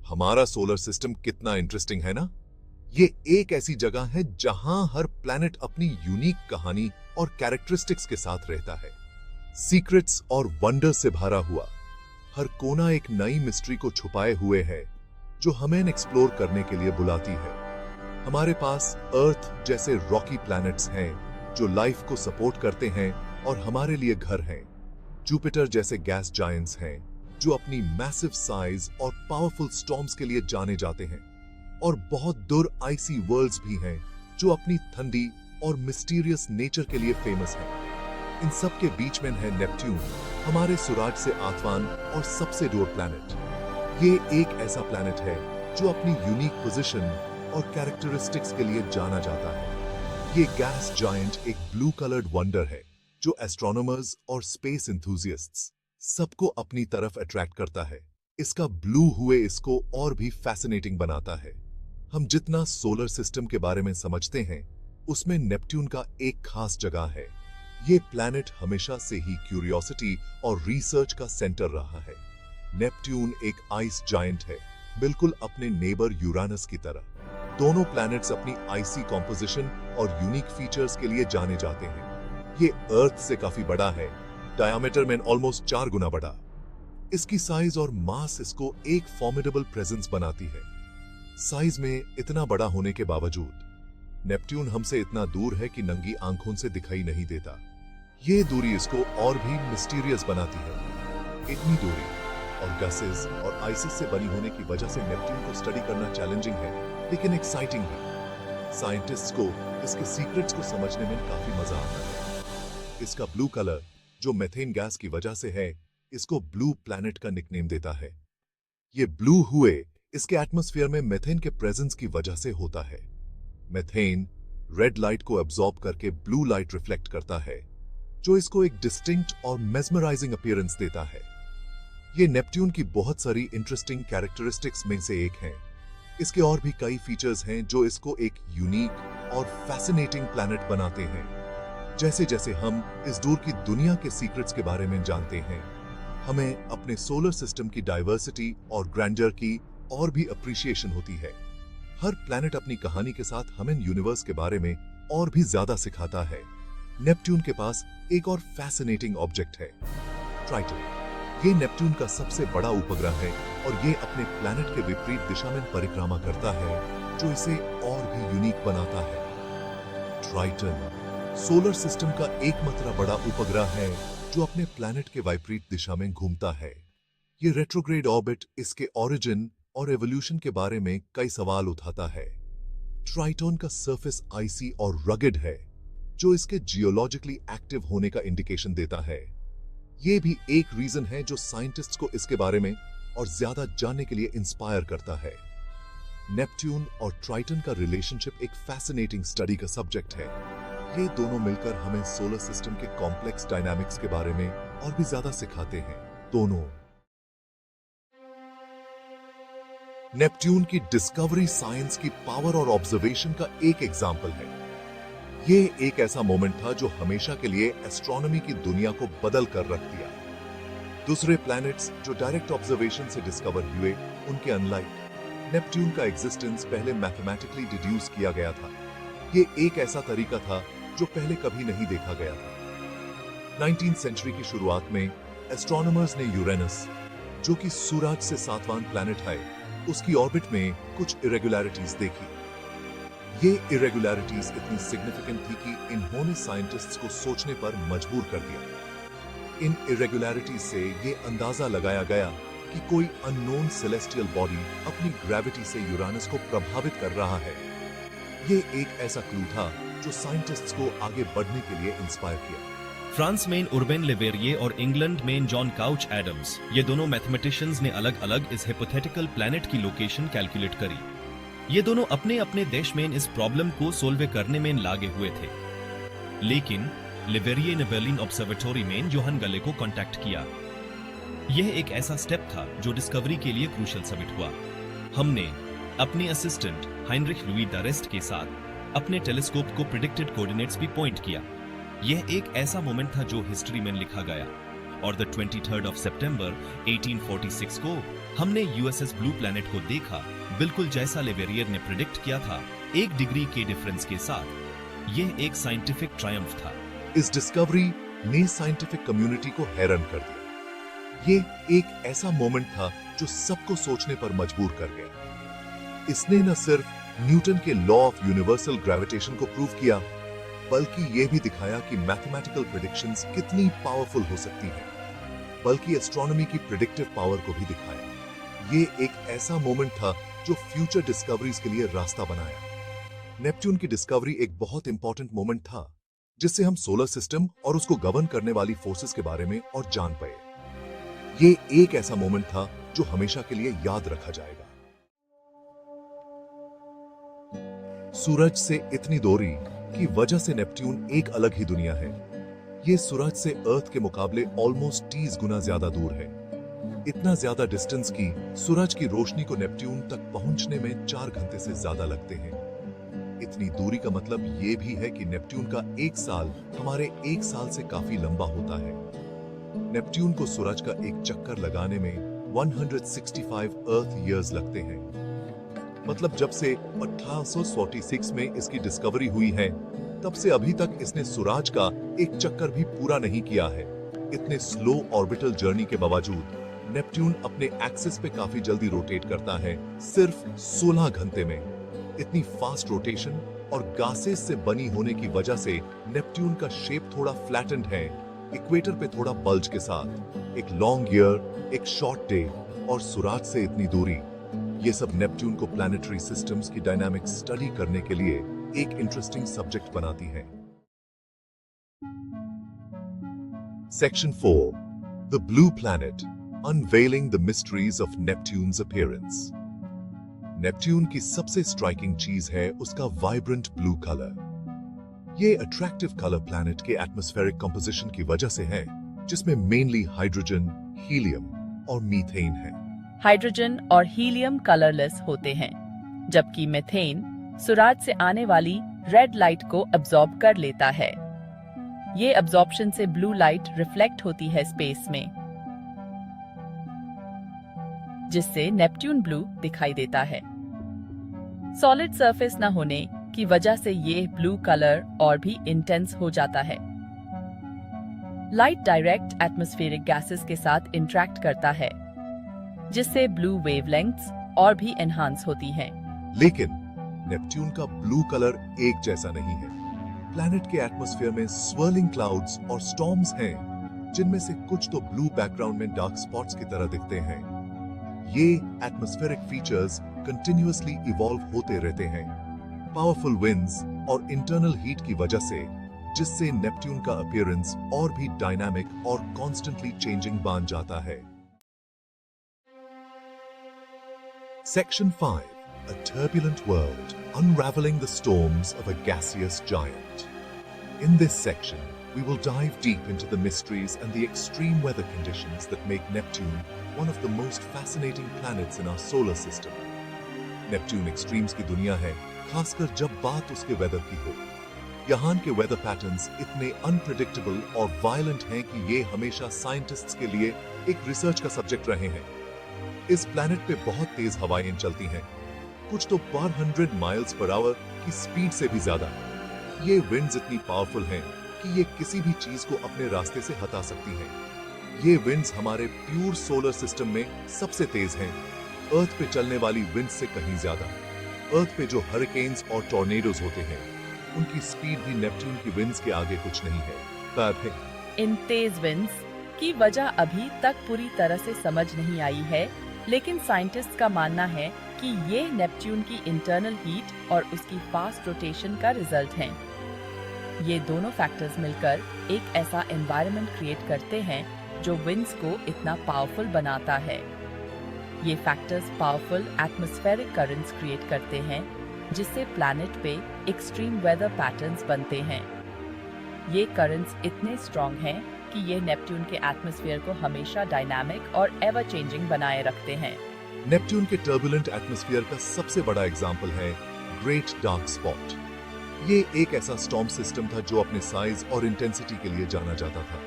हमारा solar system कितना interesting है ना। ये एक ऐसी जगह है जहां हर प्लैनेट अपनी यूनिक कहानी और कैरेक्टरिस्टिक्स के साथ रहता है। सीक्रेट्स और वंडर से भरा हुआ हर कोना एक नई मिस्ट्री को छुपाए हुए है जो हमें एक्सप्लोर करने के लिए बुलाती है। हमारे पास अर्थ जैसे रॉकी प्लैनेट्स हैं जो लाइफ को सपोर्ट करते हैं और हमारे लिए घर हैं। जुपिटर जैसे गैस जायंट्स हैं जो अपनी मैसिव साइज और पावरफुल स्टॉर्म्स के लिए जाने जाते हैं। और बहुत दूर आइसी वर्ल्ड्स भी हैं जो अपनी ठंडी और मिस्टीरियस नेचर के लिए फेमस हैं। इन सब के बीच में है नेपट्यून, हमारे सूरज से आसमान और सबसे दूर प्लैनेट। ये एक ऐसा प्लैनेट है जो अपनी यूनिक पोजीशन और कैरेक्टरिस्टिक्स के लिए जाना जाता है। ये गैस जायंट एक ब्लू कलर्ड वंडर है जो एस्ट्रोनॉमर्स और स्पेस एंथुसियास्ट्स सबको अपनी तरफ अट्रैक्ट करता है। इसका ब्लू हुए इसको और भी फैसिनेटिंग बनाता है। हम जितना सोलर सिस्टम के बारे में समझते हैं उसमें नेपट्यून का एक खास जगह है। ये प्लैनेट हमेशा से ही क्यूरियोसिटी और रिसर्च का सेंटर रहा है। नेपट्यून एक आइस जायंट है, बिल्कुल अपने नेबर यूरानस की तरह। दोनों प्लैनेट्स अपनी आइसी कॉम्पोजिशन और यूनिक फीचर्स के लिए जाने जाते हैं। ये अर्थ से काफी बड़ा है, डायमीटर में ऑलमोस्ट 4 गुना बड़ा। इसकी साइज और मास इसको एक फॉर्मिडेबल प्रेजेंस बनाती है। साइज में इतना बड़ा होने के बावजूद नेपट्यून हमसे इतना दूर है कि नंगी आंखों से दिखाई नहीं देता। ये दूरी इसको और भी मिस्टीरियस बनाती है। इतनी दूरी और गैसेस और आइसिस से बनी होने की वजह से नेपट्यून को स्टडी करना चैलेंजिंग है, लेकिन एक्साइटिंग भी। साइंटिस्ट्स को इसके सीक्रेट्स को समझने में काफी मजा आता है। इसका ब्लू कलर जो मेथेन गैस की वजह से है, इसको ब्लू प्लैनेट का निकनेम देता है। ये ब्लू हुए इसके एटमॉस्फेयर में मेथेन के प्रेजेंस की वजह से होता है। मेथेन रेड लाइट को एब्जॉर्ब करके ब्लू लाइट रिफ्लेक्ट करता है, जो इसको एक डिस्टिंक्ट और मेस्मराइजिंग अपीयरेंस देता है। ये नेपट्यून की बहुत सारी इंटरेस्टिंग कैरेक्टरिस्टिक्स में से एक है। इसके और भी कई फीचर्स हैं जो इसको एक यूनिक और फैसिनेटिंग प्लैनेट बनाते हैं। जैसे जैसे हम इस दूर की दुनिया के सीक्रेट्स के बारे में जानते हैं, हमें अपने सोलर सिस्टम की डाइवर्सिटी और ग्रैंडर की और भी अप्रिशिएशन होती है। हर प्लैनेट अपनी कहानी के साथ हमें यूनिवर्स के बारे में और भी ज्यादा सिखाता है। नेपट्यून के पास एक और फैसिनेटिंग ऑब्जेक्ट है, ट्राइटन। ये नेपट्यून का सबसे बड़ा उपग्रह है और ये अपने प्लैनेट के विपरीत दिशा में परिक्रमा करता है, जो इसे और भी यूनिक बनाता है। ट्राइटन सोलर सिस्टम का एकमात्र बड़ा उपग्रह है जो अपने प्लैनेट के विपरीत दिशा में घूमता है। ये रेट्रोग्रेड ऑर्बिट इसके ओरिजिन और एवोल्यूशन के बारे में कई सवाल उठाता है। ट्राइटन का सरफेस आइसी और रगेड है, जो इसके जियोलॉजिकली एक्टिव होने का इंडिकेशन देता है। ये भी एक रीजन है जो साइंटिस्ट्स को इसके बारे में और ज्यादा जानने के लिए इंस्पायर करता है। नेपट्यून और ट्राइटन का रिलेशनशिप एक फैसिनेटिंग स्टडी का सब्जेक्ट है। ये दोनों मिलकर हमें सोलर सिस्टम के कॉम्प्लेक्स डायनामिक्स के बारे में और भी ज्यादा सिखाते हैं। दोनों नेपट्यून की डिस्कवरी साइंस की पावर और ऑब्जर्वेशन का एक एग्जाम्पल है। ये एक ऐसा मोमेंट था जो हमेशा के लिए एस्ट्रोनॉमी की दुनिया को बदल कर रख दिया। दूसरे प्लैनेट्स जो डायरेक्ट ऑब्जर्वेशन से डिस्कवर हुए, उनके अनलाइक नेपट्यून का एग्जिस्टेंस पहले मैथमेटिकली डिड्यूस किया गया था। ये एक ऐसा तरीका था जो पहले कभी नहीं देखा गया था। 19th सेंचुरी की शुरुआत में एस्ट्रोनॉमर्स ने यूरेनस, जो कि सूरज से 7वां प्लैनेट है, उसकी ऑर्बिट में कुछ इरेगुलरिटीज देखी। ये इरेगुलरिटीज इतनी सिग्निफिकेंट थी कि इन्होंने साइंटिस्ट्स को सोचने पर मजबूर कर दिया। इन इरेगुलरिटीज से ये अंदाजा लगाया गया कि कोई अननोन सेलेस्टियल बॉडी अपनी ग्रेविटी से यूरेनस को प्रभावित कर रहा है। ये एक ऐसा क्लू था जो साइंटिस्ट्स को आगे बढ़ने के लिए इंस्पायर किया। फ्रांस में उर्बेन लेवेरिये और इंग्लैंड में जॉन काउच एडम्स, ये दोनों मैथमेटिशियंस ने अलग अलग इस हिपोथेटिकल प्लैनेट की लोकेशन कैलकुलेट करी। ये दोनों अपने अपने देश में इस प्रॉब्लम को सोल्व करने में लागे हुए थे, लेकिन लेवेरिये ने बर्लिन ऑब्जर्वेटोरी में जोहान गले को कांटेक्ट किया। यह एक ऐसा स्टेप था जो डिस्कवरी के लिए क्रूशियल साबित हुआ। हमने अपने असिस्टेंट हाइनरिच लुई डारेस्ट के साथ अपने टेलीस्कोप को प्रिडिक्टेड कोऑर्डिनेट्स भी पॉइंट किया। यह एक ऐसा मोमेंट था जो हिस्ट्री में लिखा गया और द 23rd of September 1846 को हमने यूएसएस ब्लू प्लैनेट को देखा, बिल्कुल जैसा लेवेरियर ने प्रिडिक्ट किया था, 1 डिग्री के डिफरेंस के साथ। यह एक साइंटिफिक ट्रायम्फ था। इस डिस्कवरी ने साइंटिफिक कम्युनिटी को हैरान कर दिया। ये एक ऐसा मोमेंट था जो सबको सोचने पर मजबूर कर गया। इसने न सिर्फ न्यूटन के लॉ ऑफ यूनिवर्सल ग्रेविटेशन को प्रूव किया, बल्कि यह भी दिखाया कि मैथमेटिकल प्रेडिक्शंस कितनी पावरफुल हो सकती हैं, बल्कि एस्ट्रोनॉमी की प्रेडिक्टिव पावर को भी दिखाया। ये एक ऐसा मोमेंट था जो फ्यूचर डिस्कवरीज के लिए रास्ता बनाया। नेपट्यून की डिस्कवरी एक बहुत इंपॉर्टेंट मोमेंट था, जिससे हम सोलर सिस्टम और उसको गवर्न करने वाली फोर्सेस के बारे में और जान पाए। ये एक ऐसा मोमेंट था जो हमेशा के लिए याद रखा जाएगा। सूरज से इतनी दूरी की वजह से नेपट्यून एक अलग ही दुनिया है। ये सूरज से अर्थ के मुकाबले ऑलमोस्ट 30 गुना ज्यादा दूर है। इतना ज्यादा डिस्टेंस की सूरज की रोशनी को नेपट्यून तक पहुंचने में 4 घंटे से ज्यादा लगते हैं। इतनी दूरी का मतलब ये भी है कि नेपट्यून का 1 साल हमारे 1 साल से काफी लंबा होता है। नेपट्यून को सूरज का एक चक्कर लगाने में 165 अर्थ ईयर्स लगते हैं। मतलब जब से 1846 में इसकी डिस्कवरी हुई है, तब से अभी तक इसने सूरज का एक चक्कर भी पूरा नहीं किया है। इतने स्लो ऑर्बिटल जर्नी के बावजूद नेपट्यून अपने एक्सिस पे काफी जल्दी रोटेट करता है, सिर्फ 16 घंटे में। इतनी फास्ट रोटेशन और गासेस से बनी होने की वजह से नेपट्यून का शेप थोड़ा फ्लैटेंड है, इक्वेटर पे थोड़ा बल्ज के साथ। एक लॉन्ग ईयर, एक शॉर्ट डे और सूरज से इतनी दूरी, ये सब नेपट्यून को प्लैनेटरी सिस्टम्स की डायनामिक्स स्टडी करने के लिए एक इंटरेस्टिंग सब्जेक्ट बनाती है। Section 4, the blue planet, unveiling the mysteries of Neptune's appearance. Neptune की सबसे स्ट्राइकिंग चीज है उसका वाइब्रेंट ब्लू कलर। ये अट्रैक्टिव कलर प्लैनेट के एटमॉस्फेरिक कंपोजिशन की वजह से है, जिसमें मेनली हाइड्रोजन, हीलियम और मीथेन है। हाइड्रोजन और हीलियम कलरलेस होते हैं, जबकि मीथेन सूरज से आने वाली रेड लाइट को अब्सॉर्ब कर लेता है। ये अब्सॉर्प्शन से ब्लू लाइट रिफ्लेक्ट होती है स्पेस में, जिससे नेपट्यून ब्लू दिखाई देता है। सॉलिड सरफेस न होने की वजह से ये ब्लू कलर और भी इंटेंस हो जाता है। लाइट डायरेक्ट एटमॉस्फेरिक गैसेस के साथ इंटरैक्ट करता है, जिससे ब्लू वेवलेंथ्स और भी एनहांस होती हैं। लेकिन नेपट्यून का ब्लू कलर एक जैसा नहीं है। प्लैनेट के एटमॉस्फेयर में स्वर्लिंग क्लाउड्स और स्टॉर्म्स हैं, जिनमें से कुछ तो ब्लू बैकग्राउंड में डार्क स्पॉट्स की तरह दिखते हैं। ये एटमॉस्फेरिक फीचर्स कंटिन्यूअसली इवॉल्व होते रहते हैं, पावरफुल विंड्स और इंटरनल हीट की वजह से, जिससे नेपट्यून का अपीयरेंस और भी डायनामिक और कॉन्स्टेंटली चेंजिंग बन जाता है। Section 5, a turbulent world, unraveling the storms of a gaseous giant. In this section, we will dive deep into the mysteries and the extreme weather conditions that make Neptune one of the most fascinating planets in our solar system. Neptune extremes की दुनिया है, खासकर जब बात उसके weather की हो। यहाँ के वेदर पैटर्न्स इतने अनप्रेडिक्टेबल और वायलेंट हैं कि ये हमेशा साइंटिस्ट्स के लिए एक रिसर्च का सब्जेक्ट रहे हैं। इस प्लैनेट पे बहुत तेज हवाएं चलती हैं, कुछ तो पर 100 माइल्स पर आवर की स्पीड से भी ज्यादा। ये विंड्स इतनी पावरफुल हैं कि ये किसी भी चीज को अपने रास्ते से हटा सकती हैं। ये विंड्स हमारे प्यूर सोलर सिस्टम में सबसे तेज हैं, अर्थ पे चलने वाली विंड्स से कहीं ज्यादा। अर्थ पे जो हरिकेन्स और टॉर्नेडोज होते हैं, उनकी स्पीड भी नेपट्यून की विंड्स के आगे कुछ नहीं है। तब है इन तेज विंड्स की वजह अभी तक पूरी तरह से समझ नहीं आई है, लेकिन साइंटिस्ट का मानना है कि ये नेपट्यून की इंटरनल हीट और उसकी फास्ट रोटेशन का रिजल्ट हैं। ये दोनों फैक्टर्स मिलकर एक ऐसा एनवायरनमेंट क्रिएट करते हैं जो विंड्स को इतना पावरफुल बनाता है। ये factors powerful atmospheric currents create करते हैं, जिससे प्लैनेट पे एक्सट्रीम वेदर पैटर्न्स बनते हैं। ये करंट्स इतने स्ट्रॉन्ग हैं कि ये नेपट्यून के एटमॉस्फेयर को हमेशा डायनामिक और एवर चेंजिंग बनाए रखते हैं। नेपट्यून के टर्बुलेंट एटमॉस्फेयर का सबसे बड़ा एग्जाम्पल है ग्रेट डार्क स्पॉट। ये एक ऐसा स्टॉर्म सिस्टम था जो अपने साइज और इंटेंसिटी के लिए जाना जाता था।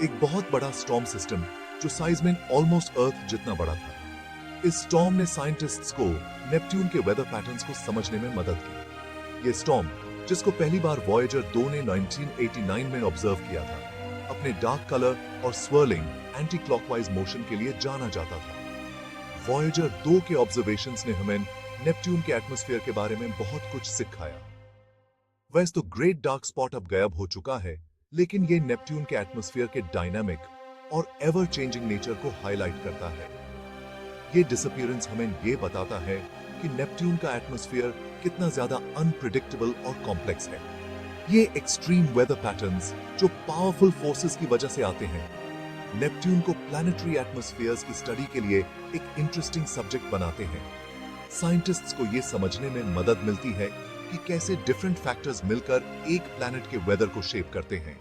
एक बहुत बड़ा स्टॉर्म सिस्टम जो साइज में ऑलमोस्ट अर्थ जितना बड़ा था। इस स्टॉर्म ने साइंटिस्ट्स को नेपट्यून के वेदर पैटर्न्स को समझने में मदद की। ये स्टॉर्म, जिसको पहली बार वॉयेजर 2 ने 1989 में ऑब्जर्व किया था, अपने डार्क कलर और स्वर्लिंग एंटी क्लॉकवाइज मोशन के लिए जाना जाता था। वॉयेजर 2 के ऑब्जर्वेशंस ने हमें नेपट्यून के एटमॉस्फेयर के बारे में बहुत कुछ सिखाया। वैसे तो ग्रेट डार्क स्पॉट अब गायब हो चुका है, लेकिन ये नेपट्यून के एटमॉस्फेयर के डायनामिक और एवर चेंजिंग नेचर को हाईलाइट करता है। ये डिसअपीयरेंस हमें ये बताता है कि नेपट्यून का एटमॉस्फेयर कितना ज्यादा अनप्रिडिक्टेबल और कॉम्प्लेक्स है। ये एक्सट्रीम वेदर पैटर्न्स जो पावरफुल फोर्सेस की वजह से आते हैं, नेपट्यून को प्लैनेटरी एटमॉस्फेयर्स की स्टडी के लिए एक इंटरेस्टिंग सब्जेक्ट बनाते हैं। साइंटिस्ट्स को ये समझने में मदद मिलती है कि कैसे डिफरेंट फैक्टर्स मिलकर एक प्लैनेट के वेदर को शेप करते हैं।